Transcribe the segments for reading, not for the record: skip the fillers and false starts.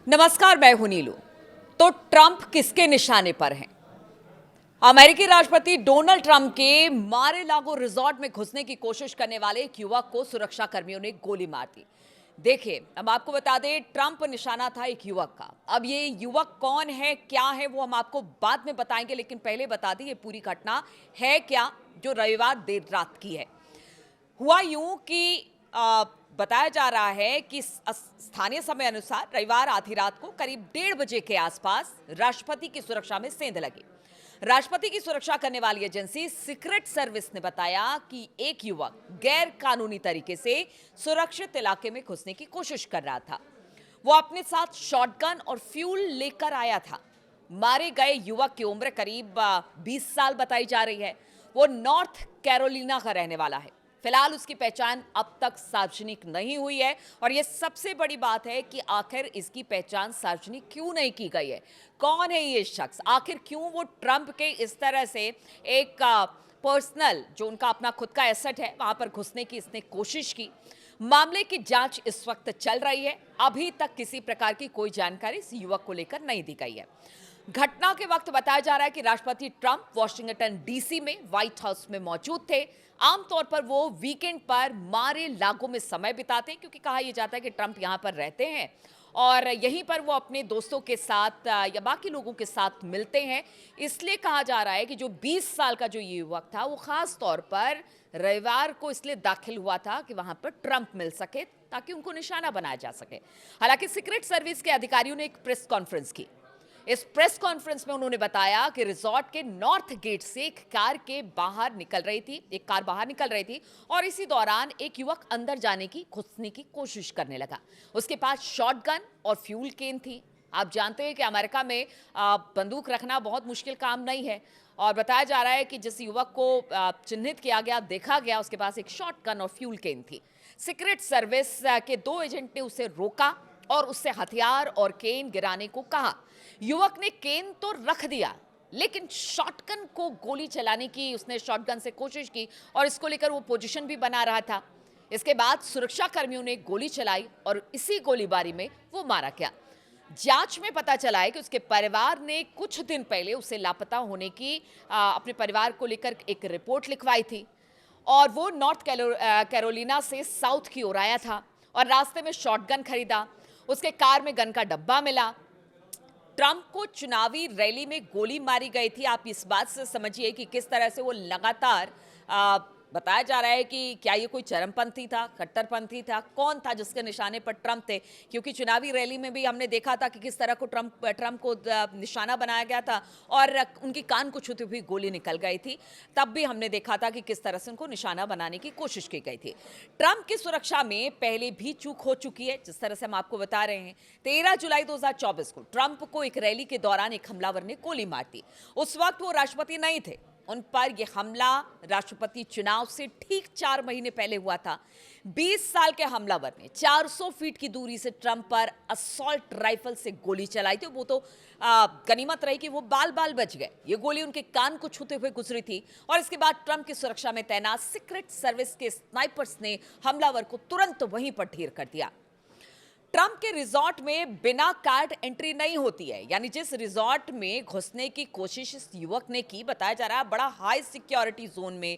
नमस्कार, मैं हूं नीलू। तो ट्रंप किसके निशाने पर हैं? अमेरिकी राष्ट्रपति डोनाल्ड ट्रंप के मारे लागो रिजॉर्ट में घुसने की कोशिश करने वाले एक युवक को सुरक्षा कर्मियों ने गोली मार दी। देखिए, अब आपको बता दें, ट्रंप निशाना था एक युवक का। अब ये युवक कौन है, क्या है, वो हम आपको बाद में बताएंगे, लेकिन पहले बता दें ये पूरी घटना है क्या, जो रविवार देर रात की है। हुआ यूं कि बताया जा रहा है कि स्थानीय समय अनुसार रविवार आधी रात को करीब 1:30 बजे के आसपास राष्ट्रपति की सुरक्षा में सेंध लगी। राष्ट्रपति की सुरक्षा करने वाली एजेंसी सीक्रेट सर्विस ने बताया कि एक युवक गैर कानूनी तरीके से सुरक्षित इलाके में घुसने की कोशिश कर रहा था। वो अपने साथ शॉटगन और फ्यूल लेकर आया था। मारे गए युवक की उम्र करीब 20 साल बताई जा रही है। वो नॉर्थ कैरोलिना का रहने वाला है। फिलहाल उसकी पहचान अब तक सार्वजनिक नहीं हुई है और यह सबसे बड़ी बात है कि आखिर इसकी पहचान सार्वजनिक क्यों नहीं की गई है। कौन है ये शख्स, आखिर क्यों वो ट्रंप के इस तरह से एक पर्सनल, जो उनका अपना खुद का एसेट है, वहां पर घुसने की इसने कोशिश की। मामले की जांच इस वक्त चल रही है। अभी तक किसी प्रकार की कोई जानकारी इस युवक को लेकर नहीं दी गई है। घटना के वक्त बताया जा रहा है कि राष्ट्रपति ट्रंप वॉशिंगटन डीसी में व्हाइट हाउस में मौजूद थे। आमतौर पर वो वीकेंड पर मारे लागो में समय बिताते हैं, क्योंकि कहा यह जाता है कि ट्रंप यहां पर रहते हैं और यहीं पर वो अपने दोस्तों के साथ या बाकी लोगों के साथ मिलते हैं। इसलिए कहा जा रहा है कि जो 20 साल का जो ये युवक था, वो खास तौर पर रविवार को इसलिए दाखिल हुआ था कि वहां पर ट्रंप मिल सके, ताकि उनको निशाना बनाया जा सके। हालांकि सीक्रेट सर्विस के अधिकारियों ने एक प्रेस कॉन्फ्रेंस की। इस प्रेस कॉन्फ्रेंस में उन्होंने बताया कि रिजॉर्ट के नॉर्थ गेट से एक कार बाहर निकल रही थी और इसी दौरान एक युवक अंदर जाने की, घुसने की कोशिश करने लगा। उसके पास शॉटगन और फ्यूल केन थी। आप जानते हैं कि अमेरिका में बंदूक रखना बहुत मुश्किल काम नहीं है और बताया जा रहा है कि जिस युवक को चिन्हित किया गया, देखा गया, उसके पास एक शॉटगन और फ्यूल केन थी। सीक्रेट सर्विस के 2 एजेंट ने उसे रोका और उससे हथियार और केन गिराने को कहा। युवक ने केन तो रख दिया, लेकिन शॉटगन को गोली चलाने की उसने शॉटगन से कोशिश की और इसको लेकर वो पोजीशन भी बना रहा था। इसके बाद सुरक्षा कर्मियों ने गोली चलाई और इसी गोलीबारी में वो मारा गया। जांच में पता चला है कि उसके परिवार ने कुछ दिन पहले उसे लापता होने की अपने परिवार को लेकर एक रिपोर्ट लिखवाई थी और वो नॉर्थ कैरोलिना से साउथ की ओर आया था और रास्ते में शॉटगन खरीदा। उसके कार में गन का डब्बा मिला। ट्रंप को चुनावी रैली में गोली मारी गई थी। आप इस बात से समझिए कि किस तरह से वो लगातार बताया जा रहा है कि क्या ये कोई चरमपंथी था, कट्टरपंथी था, कौन था जिसके निशाने पर ट्रंप थे। क्योंकि चुनावी रैली में भी हमने देखा था कि किस तरह को ट्रंप को निशाना बनाया गया था और उनकी कान को छूती हुई गोली निकल गई थी। तब भी हमने देखा था कि किस तरह से उनको निशाना बनाने की कोशिश की गई थी। ट्रंप की सुरक्षा में पहले भी चूक हो चुकी है, जिस तरह से हम आपको बता रहे हैं। 13 जुलाई 2024 को ट्रंप को एक रैली के दौरान एक हमलावर ने गोली मार दी। उस वक्त वो राष्ट्रपति नहीं थे। उन पर यह हमला राष्ट्रपति चुनाव से ठीक 4 महीने पहले हुआ था। 20 साल के हमलावर ने 400 फीट की दूरी से ट्रंप पर असॉल्ट राइफल से गोली चलाई थी। वो तो गनीमत रही कि वो बाल बाल बच गए। ये गोली उनके कान को छूते हुए गुजरी थी और इसके बाद ट्रंप की सुरक्षा में तैनात सीक्रेट सर्विस के स्नाइपर्स ने हमलावर को तुरंत वहीं पर ढेर कर दिया। ट्रंप के रिजॉर्ट में बिना कार्ड एंट्री नहीं होती है। यानी जिस रिजॉर्ट में घुसने की कोशिश इस युवक ने की, बताया जा रहा है बड़ा हाई सिक्योरिटी जोन में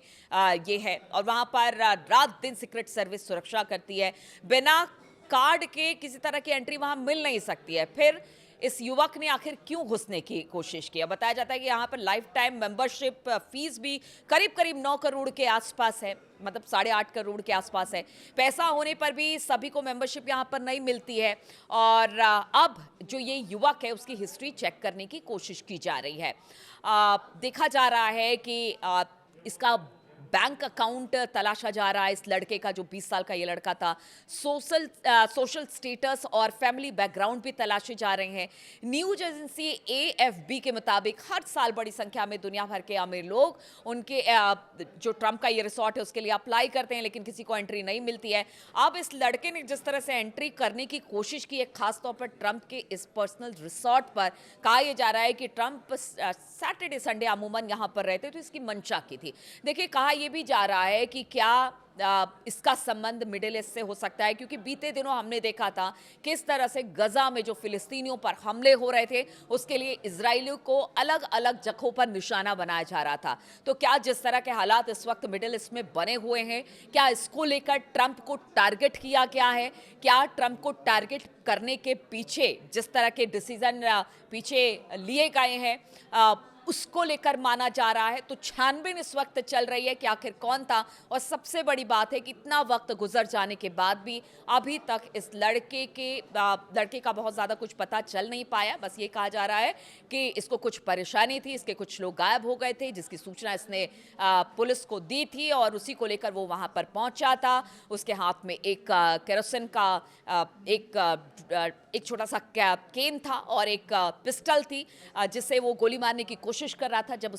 ये है और वहां पर रात दिन सीक्रेट सर्विस सुरक्षा करती है। बिना कार्ड के किसी तरह की एंट्री वहां मिल नहीं सकती है। फिर इस युवक ने आखिर क्यों घुसने की कोशिश की? बताया जाता है कि यहाँ पर लाइफ टाइम मेंबरशिप फीस भी करीब करीब 9 करोड़ के आसपास है, मतलब 8.5 करोड़ के आसपास है। पैसा होने पर भी सभी को मेंबरशिप यहाँ पर नहीं मिलती है और अब जो ये युवक है उसकी हिस्ट्री चेक करने की कोशिश की जा रही है। देखा जा रहा है कि इसका बैंक अकाउंट तलाशा जा रहा है। इस लड़के का, जो 20 साल का ये लड़का था, सोशल स्टेटस और फैमिली बैकग्राउंड भी तलाशे जा रहे हैं। न्यूज एजेंसी एएफबी के मुताबिक हर साल बड़ी संख्या में दुनिया भर के अमीर लोग उनके जो ट्रंप का ये रिसॉर्ट है उसके लिए अप्लाई करते हैं, लेकिन किसी को एंट्री नहीं मिलती है। अब इस लड़के ने जिस तरह से एंट्री करने की कोशिश की है, खासतौर पर ट्रंप के इस पर्सनल रिसॉर्ट पर, कहा यह जा रहा है कि ट्रंप सैटरडे संडे अमूमन यहां पर रहते तो इसकी मंशा की थी। देखिए, कहा यह भी जा रहा है कि क्या इसका संबंध मिडिल ईस्ट से हो सकता है, क्योंकि बीते दिनों हमने देखा था किस तरह से गजा में जो फिलिस्तीनियों पर हमले हो रहे थे उसके लिए इजरायलियों को अलग अलग जगहों पर निशाना बनाया जा रहा था। तो क्या जिस तरह के हालात इस वक्त मिडिल ईस्ट में बने हुए हैं, क्या इसको लेकर ट्रंप को टारगेट किया गया है? क्या ट्रंप को टारगेट करने के पीछे जिस तरह के डिसीजन पीछे लिए गए हैं उसको लेकर माना जा रहा है? तो छानबीन इस वक्त चल रही है कि आखिर कौन था। और सबसे बड़ी बात है कि इतना वक्त गुजर जाने के बाद भी अभी तक इस लड़के का बहुत ज़्यादा कुछ पता चल नहीं पाया। बस ये कहा जा रहा है कि इसको कुछ परेशानी थी, इसके कुछ लोग गायब हो गए थे जिसकी सूचना इसने पुलिस को दी थी और उसी को लेकर वो वहाँ पर पहुँचा था। उसके हाथ में एक केरोसिन का एक छोटा सा केन था और एक पिस्टल थी जिससे वो गोली मारने की कोशिश कर रहा था जब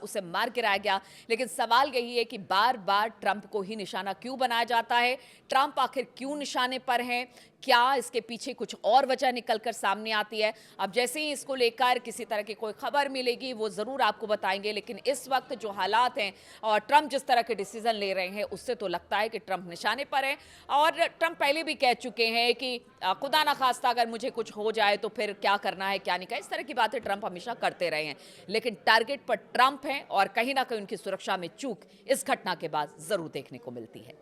उसे मार गिराया गया। लेकिन सवाल यही है कि बार बार ट्रंप को ही निशाना क्यों बनाया जाता है? ट्रंप आखिर क्यों निशाने पर हैं? क्या इसके पीछे कुछ और वजह निकलकर सामने आती है? अब जैसे ही इसको लेकर किसी तरह की कोई खबर मिलेगी वो ज़रूर आपको बताएंगे। लेकिन इस वक्त जो हालात हैं और ट्रंप जिस तरह के डिसीजन ले रहे हैं उससे तो लगता है कि ट्रंप निशाने पर है। और ट्रंप पहले भी कह चुके हैं कि खुदा ना खास्ता अगर मुझे कुछ हो जाए तो फिर क्या करना है क्या नहीं करना, इस तरह की बातें ट्रंप हमेशा करते रहे हैं। लेकिन टारगेट पर ट्रंप हैं और कहीं ना कहीं उनकी सुरक्षा में चूक इस घटना के बाद ज़रूर देखने को मिलती है।